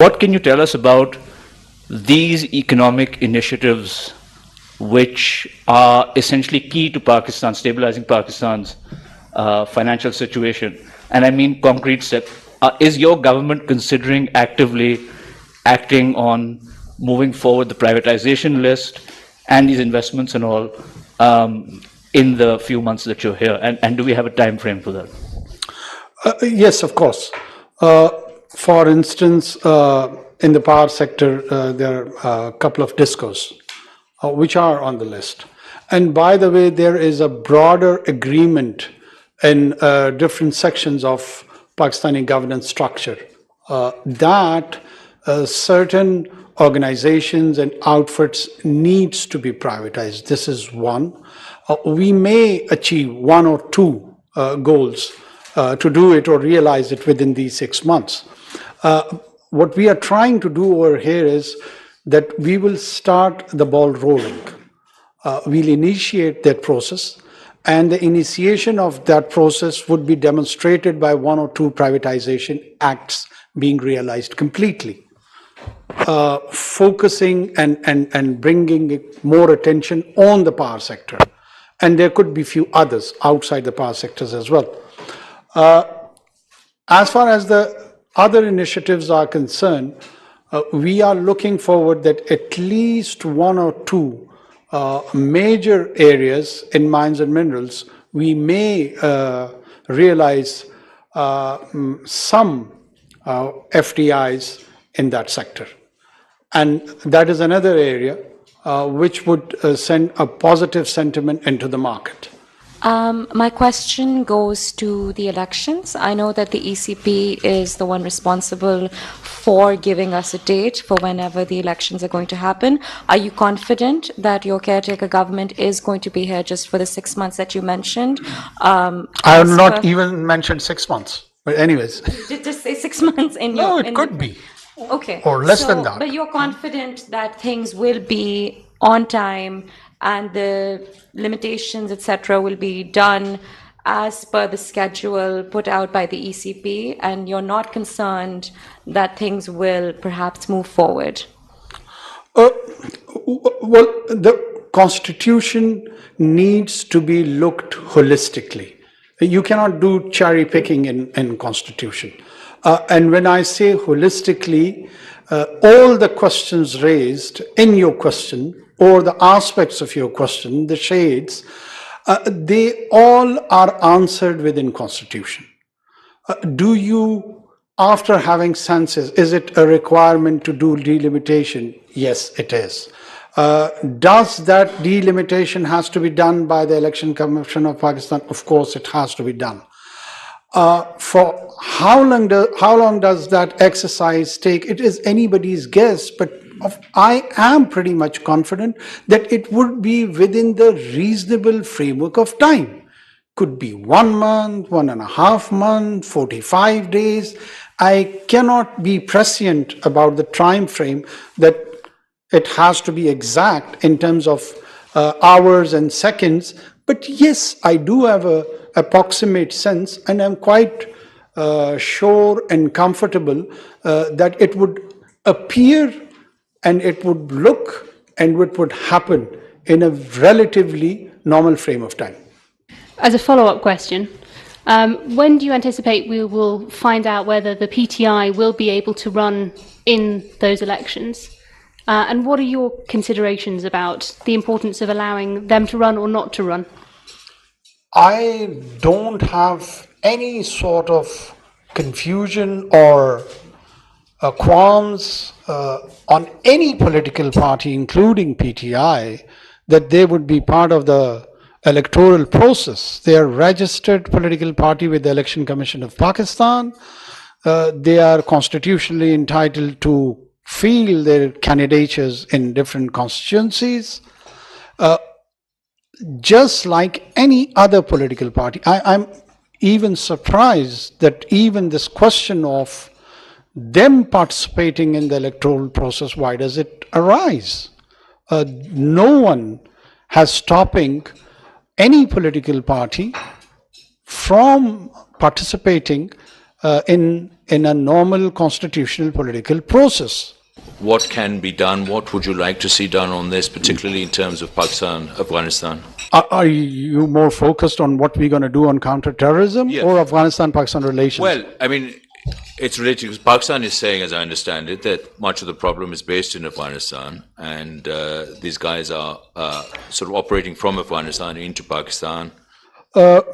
What can you tell us about these economic initiatives which are essentially key to Pakistan, stabilizing Pakistan's financial situation? And I mean concrete steps. Is your government considering actively acting on moving forward the privatization list and these investments and all in the few months that you're here? And do we have a time frame for that? Yes, of course. For instance, in the power sector, there are a couple of discos which are on the list. And by the way, there is a broader agreement in different sections of Pakistani governance structure that certain organizations and outfits needs to be privatized. This is one. We may achieve one or two goals to do it or realize it within these 6 months. What we are trying to do over here is that we will start the ball rolling. We'll initiate that process, and the initiation of that process would be demonstrated by one or two privatization acts being realized completely, focusing and bringing more attention on the power sector. And there could be few others outside the power sectors as well. As far as the other initiatives are concerned, we are looking forward that at least one or two major areas in mines and minerals, we may realize some FDIs in that sector. And that is another area which would send a positive sentiment into the market. My question goes to the elections. I know that the ECP is the one responsible for giving us a date for whenever the elections are going to happen. Are you confident that your caretaker government is going to be here just for the 6 months that you mentioned? I have not even mentioned 6 months. But anyways. Just say 6 months in your... No, it could be. Okay. Or less than that. But you're confident that things will be on time and the limitations, etc., will be done as per the schedule put out by the ECP, and you're not concerned that things will perhaps move forward? Well, the Constitution needs to be looked holistically. You cannot do cherry picking in Constitution. And when I say holistically, all the questions raised in your question or the aspects of your question, the shades, they all are answered within Constitution. Do you, after having census, is it a requirement to do delimitation? Yes, it is. Does that delimitation has to be done by the Election Commission of Pakistan? Of course, it has to be done. For how long does that exercise take? It is anybody's guess, but I am pretty much confident that it would be within the reasonable framework of time. Could be 1 month, 1.5 months, 45 days. I cannot be prescient about the time frame that it has to be exact in terms of hours and seconds. But yes, I do have a approximate sense, and I'm quite sure and comfortable that it would appear and it would look and it would happen in a relatively normal frame of time. As a follow-up question, when do you anticipate we will find out whether the PTI will be able to run in those elections? And what are your considerations about the importance of allowing them to run or not to run? I don't have any sort of confusion or qualms on any political party, including PTI, that they would be part of the electoral process. They are a registered political party with the Election Commission of Pakistan. They are constitutionally entitled to field their candidatures in different constituencies. Just like any other political party. I'm even surprised that even this question of them participating in the electoral process, why does it arise? No one has stopping any political party from participating in in a normal constitutional political process. What can be done? What would you like to see done on this, particularly in terms of Pakistan, Afghanistan? Are you more focused on what we're going to do on counter-terrorism or Afghanistan-Pakistan relations? Well, I mean, it's related because Pakistan is saying, as I understand it, that much of the problem is based in Afghanistan, and these guys are sort of operating from Afghanistan into Pakistan.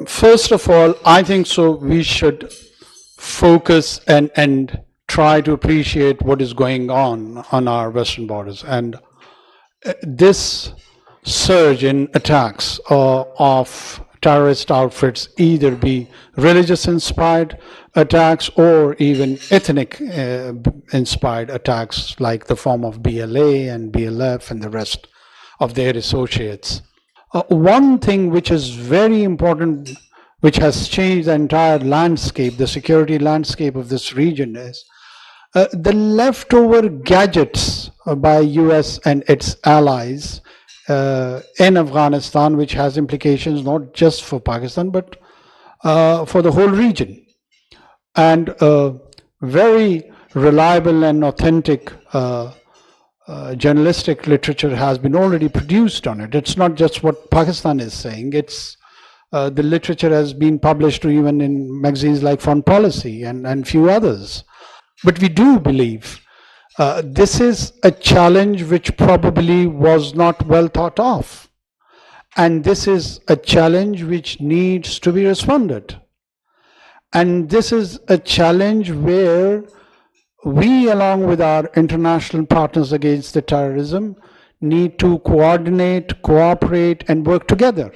First of all, I think so we should focus and try to appreciate what is going on our western borders. And this surge in attacks of terrorist outfits, either be religious inspired attacks or even ethnic inspired attacks like the form of BLA and BLF and the rest of their associates. One thing which is very important, which has changed the entire landscape, the security landscape of this region, is the leftover gadgets by US and its allies in Afghanistan, which has implications not just for Pakistan, but for the whole region. And very reliable and authentic journalistic literature has been already produced on it. It's not just what Pakistan is saying. It's the literature has been published even in magazines like Foreign Policy and few others. But we do believe this is a challenge which probably was not well thought of. And this is a challenge which needs to be responded. And this is a challenge where we, along with our international partners against the terrorism, need to coordinate, cooperate, and work together.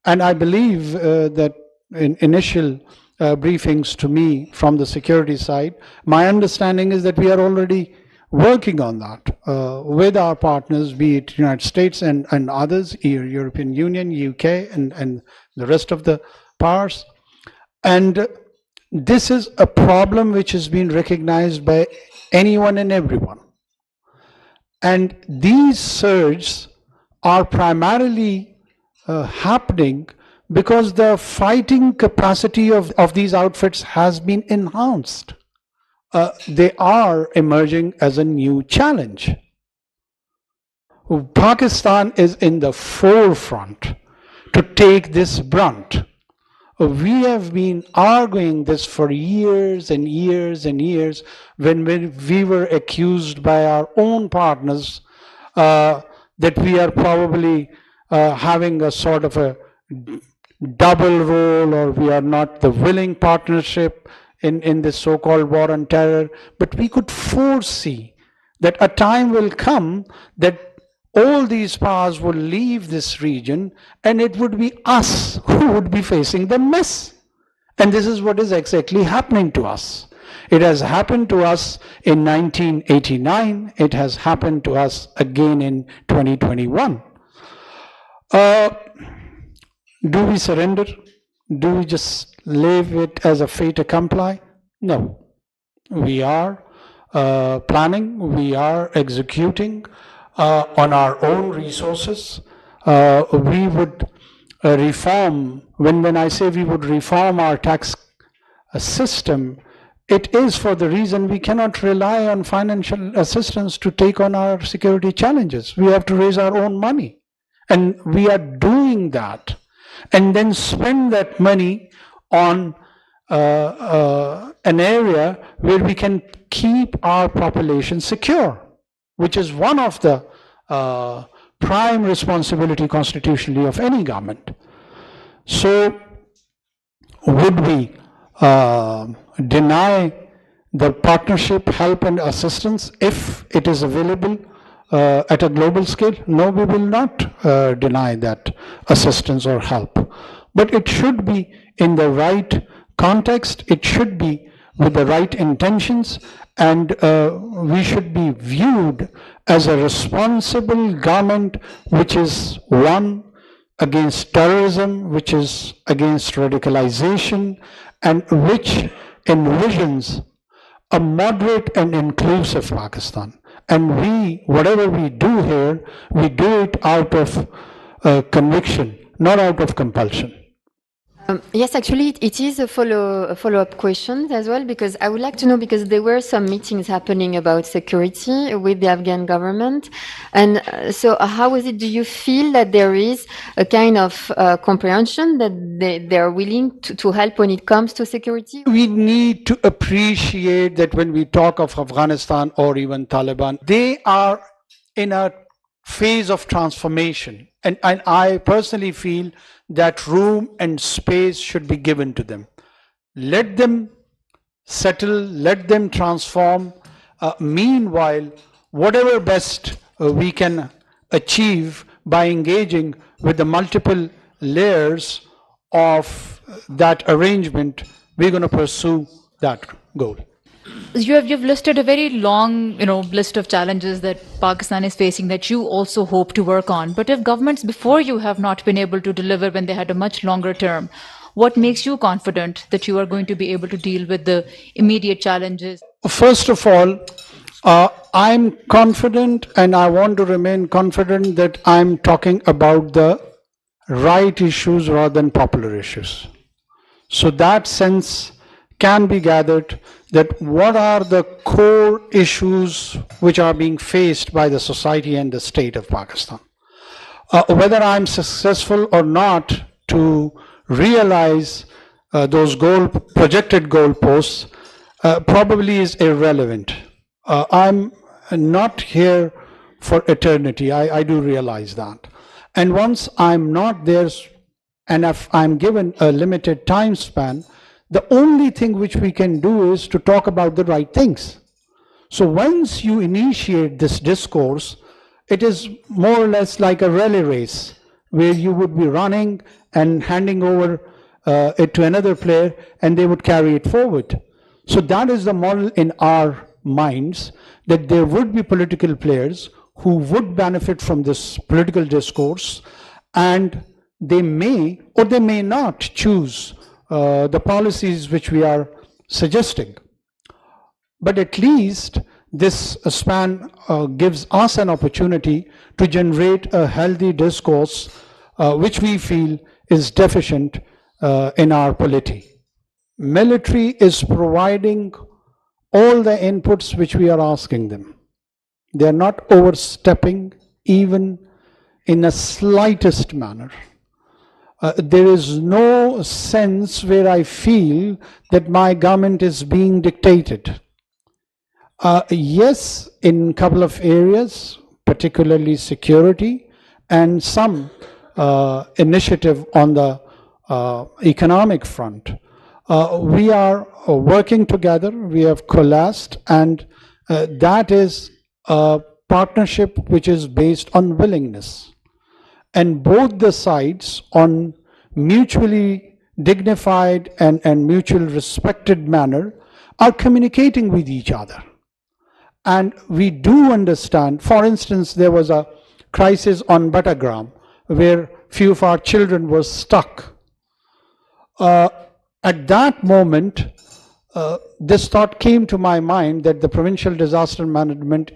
And I believe that in initial briefings to me from the security side, my understanding is that we are already working on that with our partners, be it United States and others, European Union, UK, and the rest of the powers. And this is a problem which has been recognized by anyone and everyone. And these surges are primarily happening because the fighting capacity of these outfits has been enhanced. They are emerging as a new challenge. Pakistan is in the forefront to take this brunt. We have been arguing this for years and years and years when we were accused by our own partners that we are probably having a sort of a double role, or we are not the willing partnership in this so-called war on terror. But we could foresee that a time will come that all these powers will leave this region and it would be us who would be facing the mess. And this is what is exactly happening to us. It has happened to us in 1989. It has happened to us again in 2021. Do we surrender? Do we just leave it as a fait accompli? No. We are planning, we are executing on our own resources. We would reform, when I say we would reform our tax system, it is for the reason we cannot rely on financial assistance to take on our security challenges. We have to raise our own money. And we are doing that. And then spend that money on an area where we can keep our population secure, which is one of the prime responsibility constitutionally of any government. So would we deny the partnership, help and assistance if it is available at a global scale? No, we will not deny that assistance or help. But it should be in the right context, it should be with the right intentions, and we should be viewed as a responsible government which is one against terrorism, which is against radicalization, and which envisions a moderate and inclusive Pakistan. And whatever we do here, we do it out of conviction, not out of compulsion. Yes, actually, it is a follow-up question as well, because I would like to know, because there were some meetings happening about security with the Afghan government. And so how is it, do you feel that there is a kind of comprehension that they are willing to help when it comes to security? We need to appreciate that when we talk of Afghanistan or even Taliban, they are in a phase of transformation. And I personally feel that room and space should be given to them. Let them settle, let them transform. Meanwhile, whatever best we can achieve by engaging with the multiple layers of that arrangement, we're going to pursue that goal. You've listed a very long, list of challenges that Pakistan is facing that you also hope to work on. But if governments before you have not been able to deliver when they had a much longer term, what makes you confident that you are going to be able to deal with the immediate challenges? First of all, I'm confident, and I want to remain confident, that I'm talking about the right issues rather than popular issues. So that sense can be gathered, that what are the core issues which are being faced by the society and the state of Pakistan. Whether I'm successful or not to realize those projected goalposts probably is irrelevant. I'm not here for eternity. I do realize that. And once I'm not there, and if I'm given a limited time span, the only thing which we can do is to talk about the right things. So once you initiate this discourse, it is more or less like a relay race where you would be running and handing over it to another player, and they would carry it forward. So that is the model in our minds, that there would be political players who would benefit from this political discourse, and they may or they may not choose the policies which we are suggesting. But at least this span gives us an opportunity to generate a healthy discourse which we feel is deficient in our polity. Military is providing all the inputs which we are asking them. They are not overstepping even in the slightest manner. There is no sense where I feel that my government is being dictated. Yes, in a couple of areas, particularly security, and some initiative on the economic front, we are working together, we have coalesced, and that is a partnership which is based on willingness. And both the sides, on mutually dignified and mutual respected manner, are communicating with each other. And we do understand, for instance, there was a crisis on Battagram where few of our children were stuck. At that moment, this thought came to my mind that the provincial disaster management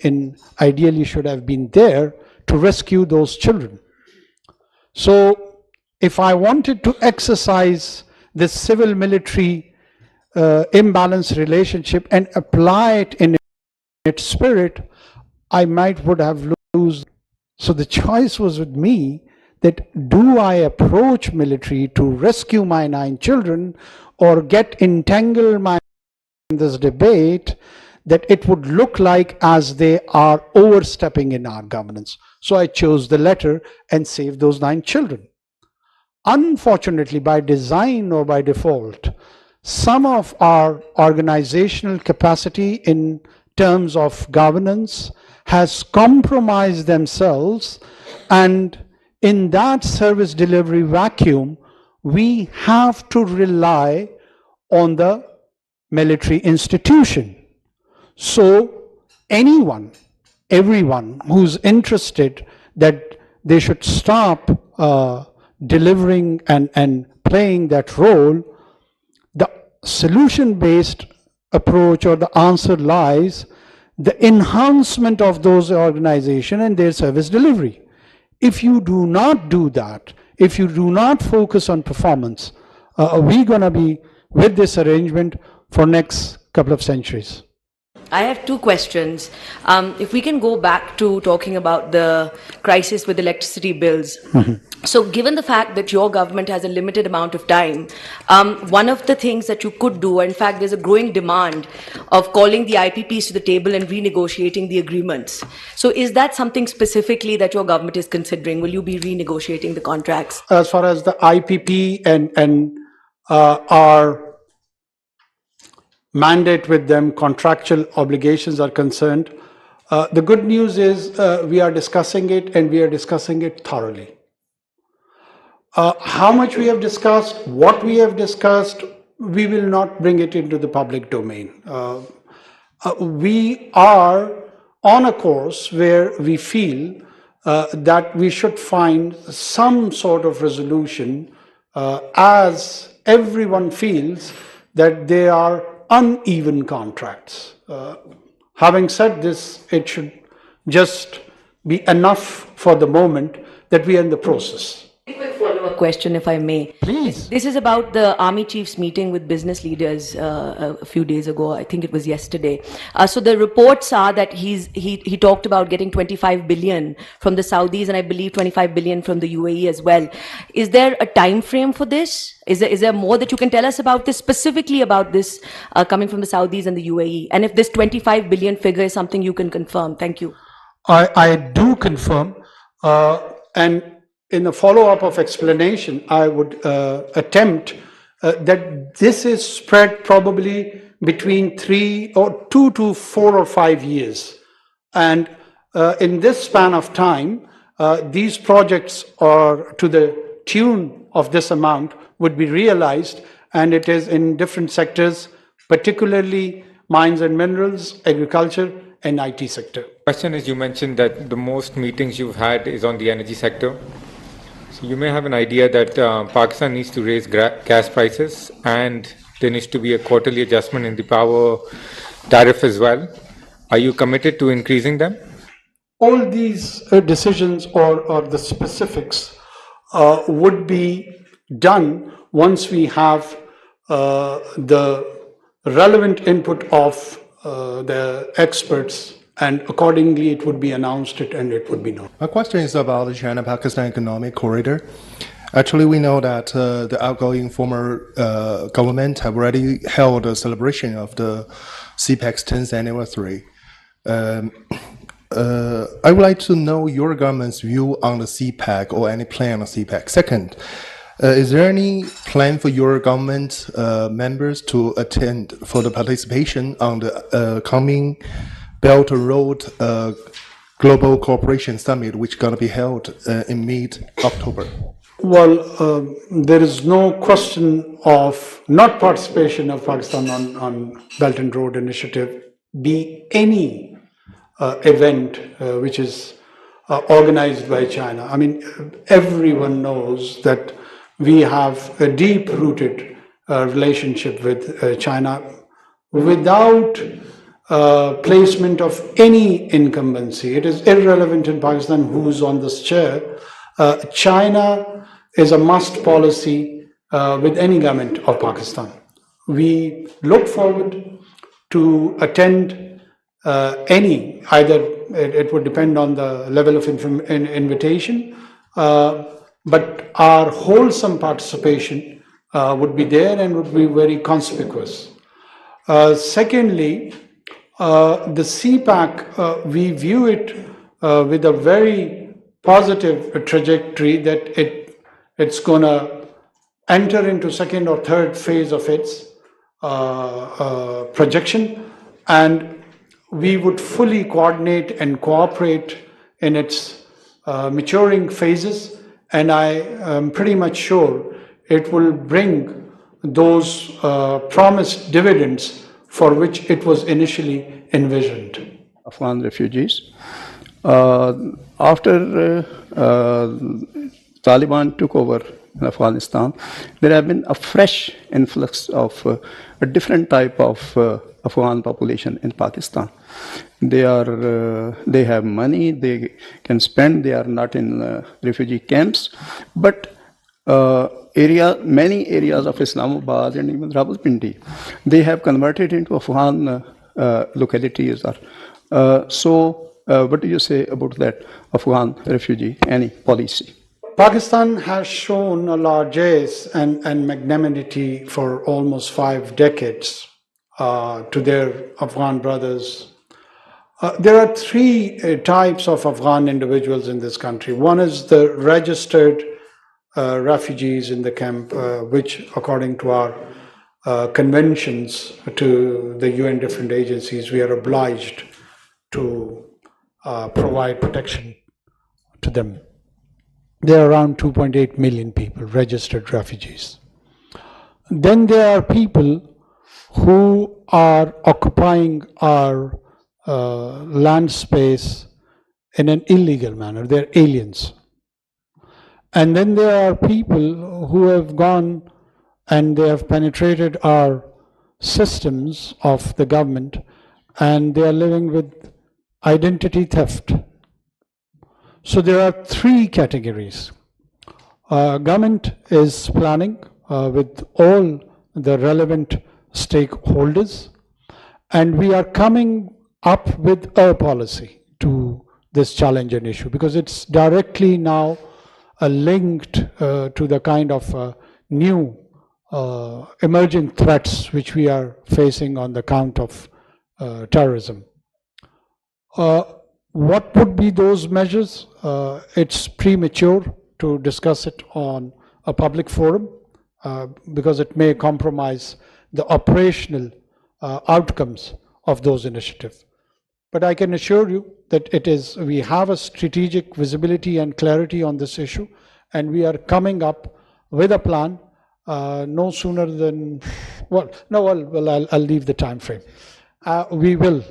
ideally should have been there to rescue those children. So if I wanted to exercise this civil-military imbalance relationship and apply it in its spirit, I would have lost. So the choice was with me, that do I approach military to rescue my 9 children, or get entangled in this debate that it would look like as they are overstepping in our governance. So I chose the latter and saved those 9 children. Unfortunately, by design or by default, some of our organizational capacity in terms of governance has compromised themselves, and in that service delivery vacuum, we have to rely on the military institution. So everyone who's interested that they should stop delivering and playing that role, the solution-based approach or the answer lies the enhancement of those organizations and their service delivery. If you do not do that, if you do not focus on performance, we're going to be with this arrangement for next couple of centuries. I have two questions. If we can go back to talking about the crisis with electricity bills. So given the fact that your government has a limited amount of time, one of the things that you could do, in fact, there's a growing demand of calling the IPPs to the table and renegotiating the agreements. So is that something specifically that your government is considering? Will you be renegotiating the contracts? As far as the IPP and our mandate with them, contractual obligations are concerned, the good news is we are discussing it, and we are discussing it thoroughly. How much we have discussed, what we have discussed, we will not bring it into the public domain. We are on a course where we feel that we should find some sort of resolution, as everyone feels that they are uneven contracts. Having said this, it should just be enough for the moment that we are in the process. A quick follow-up question, if I may. Please. This is about the army chiefs meeting with business leaders a few days ago. I think it was yesterday. So the reports are that he talked about getting 25 billion from the Saudis, and I believe 25 billion from the UAE as well. Is there a time frame for this? Is there more that you can tell us about this, specifically about this coming from the Saudis and the UAE? And if this 25 billion figure is something you can confirm? Thank you. I do confirm, and in the follow-up of explanation, I would attempt that this is spread probably between 2 to 4 or 5 years. And in this span of time, these projects are to the tune of this amount would be realized, and it is in different sectors, particularly mines and minerals, agriculture, and IT sector. Question is, you mentioned that the most meetings you've had is on the energy sector. So you may have an idea that Pakistan needs to raise gas prices, and there needs to be a quarterly adjustment in the power tariff as well. Are you committed to increasing them? All these decisions or the specifics would be done once we have the relevant input of the experts, and accordingly it would be announced and it would be known. My question is about the China-Pakistan Economic Corridor. Actually, we know that the outgoing former government have already held a celebration of the CPEC's 10th anniversary. I would like to know your government's view on the CPEC or any plan on CPEC. Second, is there any plan for your government members to attend for the participation on the coming Belt and Road Global Cooperation Summit, which is going to be held in mid-October? Well, there is no question of not participation of Pakistan on Belt and Road Initiative, be any event which is organized by China. I mean, everyone knows that we have a deep-rooted relationship with China without placement of any incumbency. It is irrelevant in Pakistan who's on this chair. China is a must policy with any government of Pakistan. We look forward to attend any, either it would depend on the level of invitation, but our wholesome participation would be there and would be very conspicuous. Secondly, the CPAC, we view it with a very positive trajectory that it's going to enter into second or third phase of its projection, and we would fully coordinate and cooperate in its maturing phases, and I am pretty much sure it will bring those promised dividends for which it was initially envisioned. Afghan refugees. After Taliban took over in Afghanistan, there have been a fresh influx of a different type of Afghan population in Pakistan. They have money, they can spend, they are not in refugee camps, but many areas of Islamabad and even Rawalpindi, they have converted into Afghan localities. So what do you say about that Afghan refugee, any policy? Pakistan has shown a largesse and magnanimity for almost 5 decades to their Afghan brothers. There are 3 types of Afghan individuals in this country. One is the registered refugees in the camp, which according to our conventions to the UN different agencies, we are obliged to provide protection to them. There are around 2.8 million people, registered refugees. Then there are people who are occupying our land space in an illegal manner. They're aliens. And then there are people who have gone and they have penetrated our systems of the government and they are living with identity theft. So there are 3 categories. Government is planning with all the relevant stakeholders, and we are coming up with a policy to this challenge and issue because it's directly now linked to the kind of new emerging threats which we are facing on the count of terrorism. What would be those measures? It's premature to discuss it on a public forum because it may compromise the operational outcomes of those initiatives. But I can assure you that we have a strategic visibility and clarity on this issue, and we are coming up with a plan no sooner than, I'll leave the time frame. We will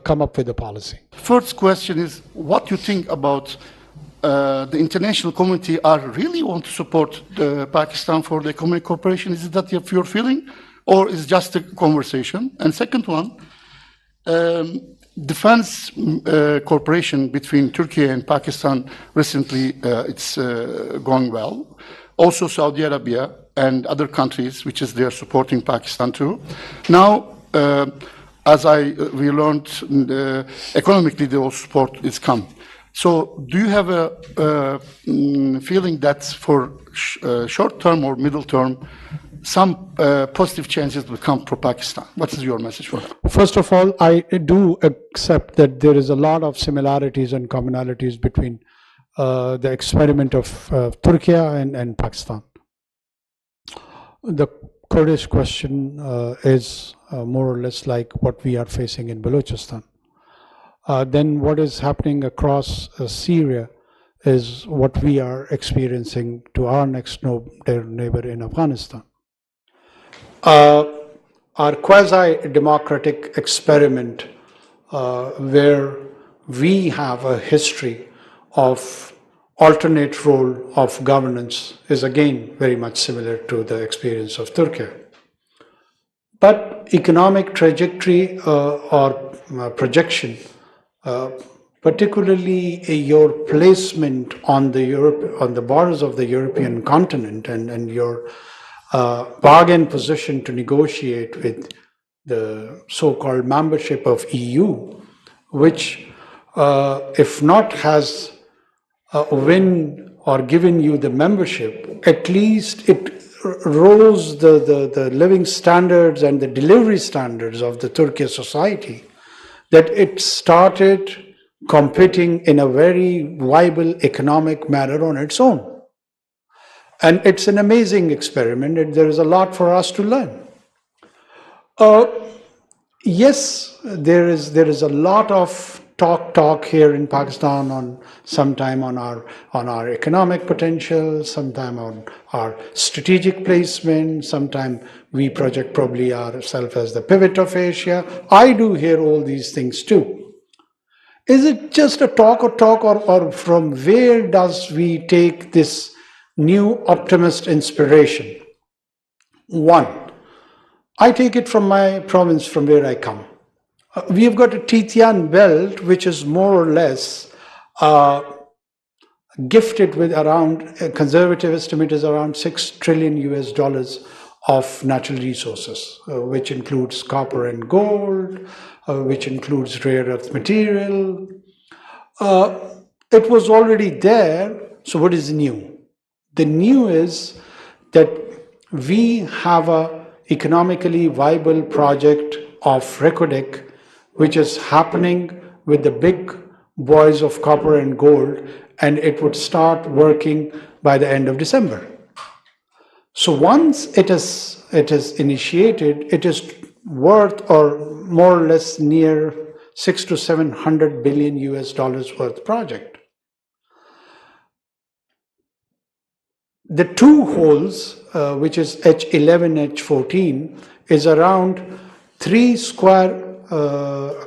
come up with a policy. First question is, what you think about the international community really want to support Pakistan for the economic cooperation? Is it that your feeling, or is it just a conversation? And second one, defense cooperation between Turkey and Pakistan recently, it's going well. Also Saudi Arabia and other countries, which is they're supporting Pakistan too. Now, as we learned, economically the support is come. So do you have a feeling that for short term or middle term, some positive changes will come for Pakistan? What is your message for that? First of all, I do accept that there is a lot of similarities and commonalities between the experiment of Turkey and Pakistan. The Kurdish question is more or less like what we are facing in Balochistan. Then what is happening across Syria is what we are experiencing to our next neighbor in Afghanistan. Our quasi-democratic experiment where we have a history of alternate role of governance is again very much similar to the experience of Turkey. But economic trajectory or projection, particularly your placement on the borders of the European continent and your bargain position to negotiate with the so-called membership of EU, which if not has win or given you the membership, at least it rose the living standards and the delivery standards of the Turkish society, that it started competing in a very viable economic manner on its own. And it's an amazing experiment, and there is a lot for us to learn. Yes, there is a lot of talk here in Pakistan on sometime on our economic potential, sometime on our strategic placement, sometime we project probably ourselves as the pivot of Asia. I do hear all these things too. Is it just a talk or from where does we take this new optimist inspiration? One, I take it from my province, from where I come. We have got a Titian belt, which is more or less gifted with around, a conservative estimate is around $6 trillion of natural resources, which includes copper and gold, which includes rare earth material. It was already there, so what is new? The new is that we have a economically viable project of Reko, which is happening with the big boys of copper and gold, and it would start working by the end of December. So once it is initiated, it is worth, or more or less near $600 to $700 billion worth project. The two holes, which is H11, H14, is around 3 square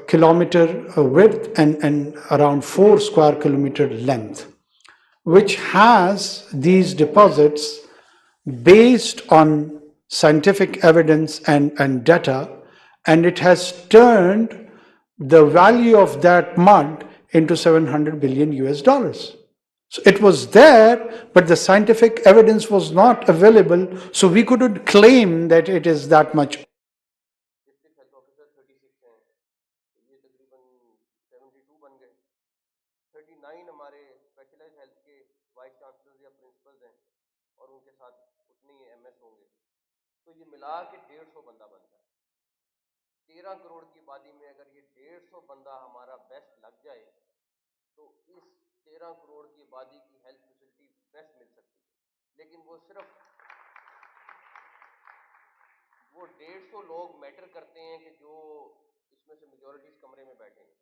kilometer width and around 4 square kilometer length, which has these deposits based on scientific evidence and data, and it has turned the value of that mud into $700 billion. So it was there, but the scientific evidence was not available, so we couldn't claim that it is that much. District health officer 36 ہیں، یہ تقریباً 72 بن گئے. 39 ہمارے specialize health کے vice chancellors یا principles ہیں، اور ان کے ساتھ اتنے ہی ایم ایس ہوں گے. تو یہ ملا کے 150 بندہ بنتا ہے. 13 کروڑ کی آبادی میں اگر یہ 150 بندہ ہمارا بیسٹ لگ جائے تو اس 13 کروڑ کی آبادی کی ہیلتھ فیسلٹی بیسٹ مل سکتی ہے. لیکن وہ صرف وہ 150 لوگ میٹر کرتے ہیں کہ جو اس میں سے میجورٹی اس کمرے میں بیٹھے ہیں.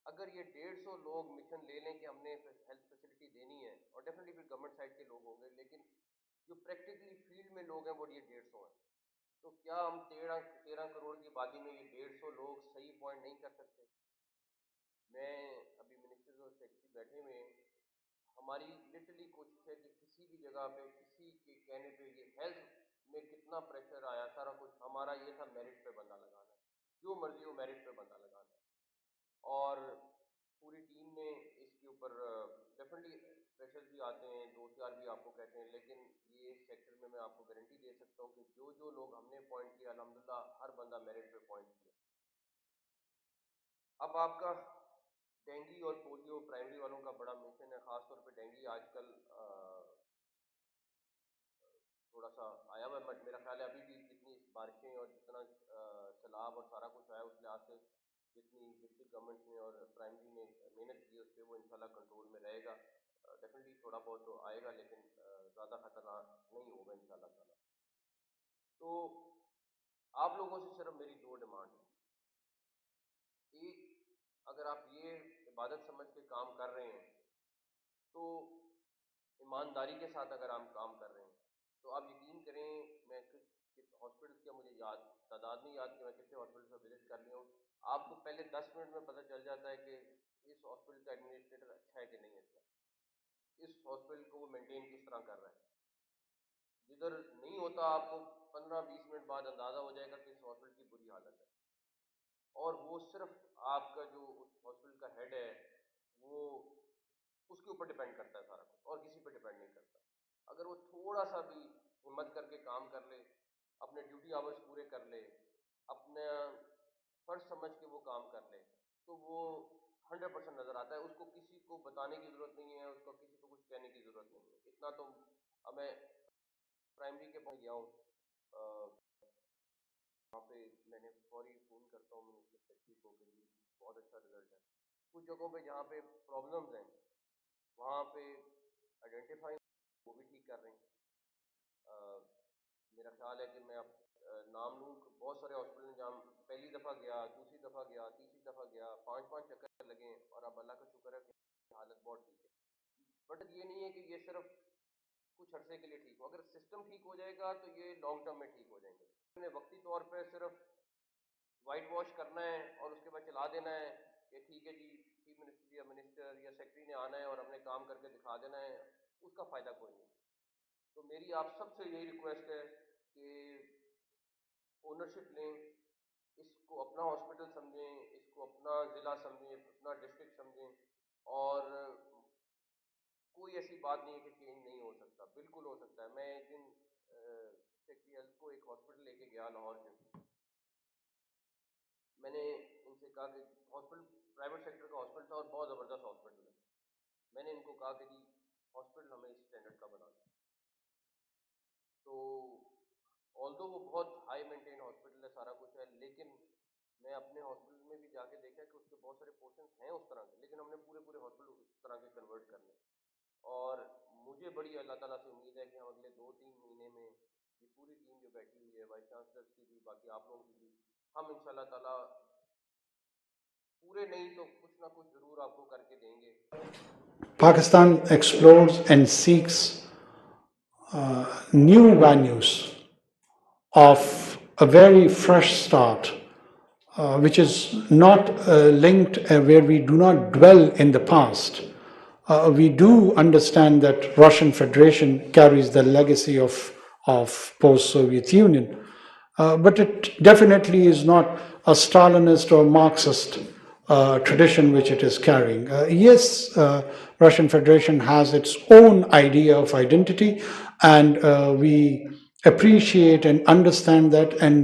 اگر یہ 150 لوگ مشن لے لیں کہ ہم نے ہیلتھ فیسلٹی دینی ہے، اور ڈیفینیٹلی پھر گورنمنٹ سائڈ کے لوگ ہوں گے، لیکن جو پریکٹیکلی فیلڈ میں لوگ ہیں وہ یہ 150 ہیں، تو کیا ہم 13 کروڑ کی آبادی میں یہ 150 لوگ صحیح اپوائنٹ نہیں کر سکتے؟ میں ابھی منسٹر اور سیکرٹری بیٹھے ہوئے ہیں، ہماری لٹرلی کوشش ہے کہ کسی بھی جگہ پہ کسی کے کہنے پہ یہ ہیلتھ میں کتنا پریشر آیا، سارا کچھ ہمارا یہ تھا میرٹ پہ بندہ لگانا ہے، جو مرضی ہو میرٹ پہ بندہ لگانا ہے. اور پوری ٹیم نے اس کے اوپر ڈیفینیٹلی پریشر بھی آتے ہیں، 2-4 بھی آپ کو کہتے ہیں، لیکن یہ سیکٹر میں آپ کو گارنٹی دے سکتا ہوں کہ جو لوگ ہم نے اپوائنٹ کیا الحمدللہ ہر بندہ میرٹ پہ اپوائنٹ کیا. اب آپ کا ڈینگی اور پولیو پرائمری والوں کا بڑا مشن ہے، خاص طور پہ ڈینگی آج کل تھوڑا سا آیا ہوا ہے، بٹ میرا خیال ہے ابھی بھی جتنی بارشیں اور جتنا سیلاب اور سارا کچھ آیا اس لحاظ سے جتنی ڈسٹرکٹ گورنمنٹ نے اور پرائمری نے محنت کی اس پہ وہ انشاءاللہ کنٹرول میں رہے گا. ڈیفینیٹلی تھوڑا بہت تو آئے گا لیکن زیادہ خطرناک نہیں ہوگا انشاءاللہ تعالیٰ. تو آپ لوگوں سے صرف میری 2 ڈیمانڈ ہیں. ایک، اگر آپ یہ عبادت سمجھ کے کام کر رہے ہیں تو ایمانداری کے ساتھ اگر ہم کام کر رہے ہیں تو آپ یقین کریں، میں ہاسپٹلس کا مجھے تعداد نہیں یاد کہ میں کتنے ہاسپٹلس میں وزٹ کر لیا ہوں، آپ کو پہلے 10 منٹ میں پتہ چل جاتا ہے کہ اس ہاسپٹل کا ایڈمنسٹریٹر اچھا ہے کہ نہیں اچھا، اس ہاسپٹل کو وہ مینٹین کس طرح کر رہا ہے. جدھر نہیں ہوتا آپ کو 15-20 منٹ بعد اندازہ ہو جائے گا کہ اس ہاسپٹل کی بری حالت ہے، اور وہ صرف آپ کا جو اس ہاسپٹل کا ہیڈ ہے وہ اس کے اوپر ڈپینڈ کرتا ہے سارا کچھ، اور کسی پہ ڈپینڈ نہیں کرتا. اگر وہ تھوڑا سا بھی ہمت کر کے کام کر لے، اپنے ڈیوٹی آورس پورے کر لے، اپنا فرض سمجھ کے وہ کام کر لے، تو وہ 100% نظر آتا ہے. اس کو کسی کو بتانے کی ضرورت نہیں ہے، اس کو کسی کو کچھ کہنے کی ضرورت نہیں ہے. اتنا تو اب میں پرائمری کے پاس گیا ہوں، وہاں پہ میں نے فوری فون کرتا ہوں منسٹر سیکرٹری کو کہ بہت اچھا رزلٹ ہے. کچھ جگہوں پہ جہاں پہ پرابلمز ہیں وہاں پہ آئیڈینٹیفائی وہ بھی ٹھیک کر رہے ہیں. میرا خیال ہے کہ میں اب نام لوں، بہت سارے ہاسپٹل جہاں پہلی دفعہ گیا، دوسری دفعہ گیا، تیسری دفعہ گیا، 5 چکر لگے ہیں، اور اب اللہ کا شکر ہے کہ حالت بہت ٹھیک ہے. بٹ یہ نہیں ہے کہ یہ صرف کچھ عرصے کے لیے ٹھیک ہو، اگر سسٹم ٹھیک ہو جائے گا تو یہ لانگ ٹرم میں ٹھیک ہو جائیں گے. وقتی طور پہ صرف وائٹ واش کرنا ہے اور اس کے بعد چلا دینا ہے کہ ٹھیک ہے جی چیف منسٹر یا منسٹر یا سیکرٹری نے آنا ہے اور ہم نے کام کر کے دکھا دینا ہے، اس کا فائدہ کوئی نہیں. تو میری آپ سب سے یہی ریکویسٹ ہے کہ اونرشپ لیں، اس کو اپنا ہاسپٹل سمجھیں، اس کو اپنا ضلع سمجھیں، اپنا ڈسٹرکٹ سمجھیں، اور کوئی ایسی بات نہیں ہے کہ چینج نہیں ہو سکتا، بالکل ہو سکتا ہے. میں ایک دن سیکٹری ہیلتھ کو ایک ہاسپٹل لے کے گیا لاہور کے. میں نے ان سے کہا کہ ہاسپٹل پرائیویٹ سیکٹر کا ہاسپٹل تھا اور بہت زبردست ہاسپٹل ہے. میں نے ان کو کہا کہ جی ہاسپٹل ہمیں اس اسٹینڈرڈ کا بنا دیں. تو آلدو وہ بہت ہائی مینٹین ہاسپٹل ہے، سارا کچھ ہے، لیکن میں اپنے ہاسپٹل میں بھی جا کے دیکھا کہ اس کے بہت سارے پورشنس ہیں اس طرح کے، لیکن ہم نے پورے ہاسپٹل اس طرح کے کنورٹ کرنے. اور مجھے بڑی اللہ تعالیٰ سے امید ہے کہ ہم اگلے 2-3 مہینے میں یہ پوری ٹیم جو بیٹھی ہوئی ہے، وائس چانسلرس کی بھی، باقی آپ لوگوں کی بھی، ہم ان شاء اللہ تعالیٰ پورے نہیں تو کچھ نہ کچھ ضرور آپ کو کر کے دیں گے. Pakistan explores and seeks new venues of a very fresh start, which is not linked where we do not dwell in the past. We do understand that Russian Federation carries the legacy of post-Soviet Union, but it definitely is not a Stalinist or Marxist tradition which it is carrying. Yes, Russian Federation has its own idea of identity, and we appreciate and understand that, and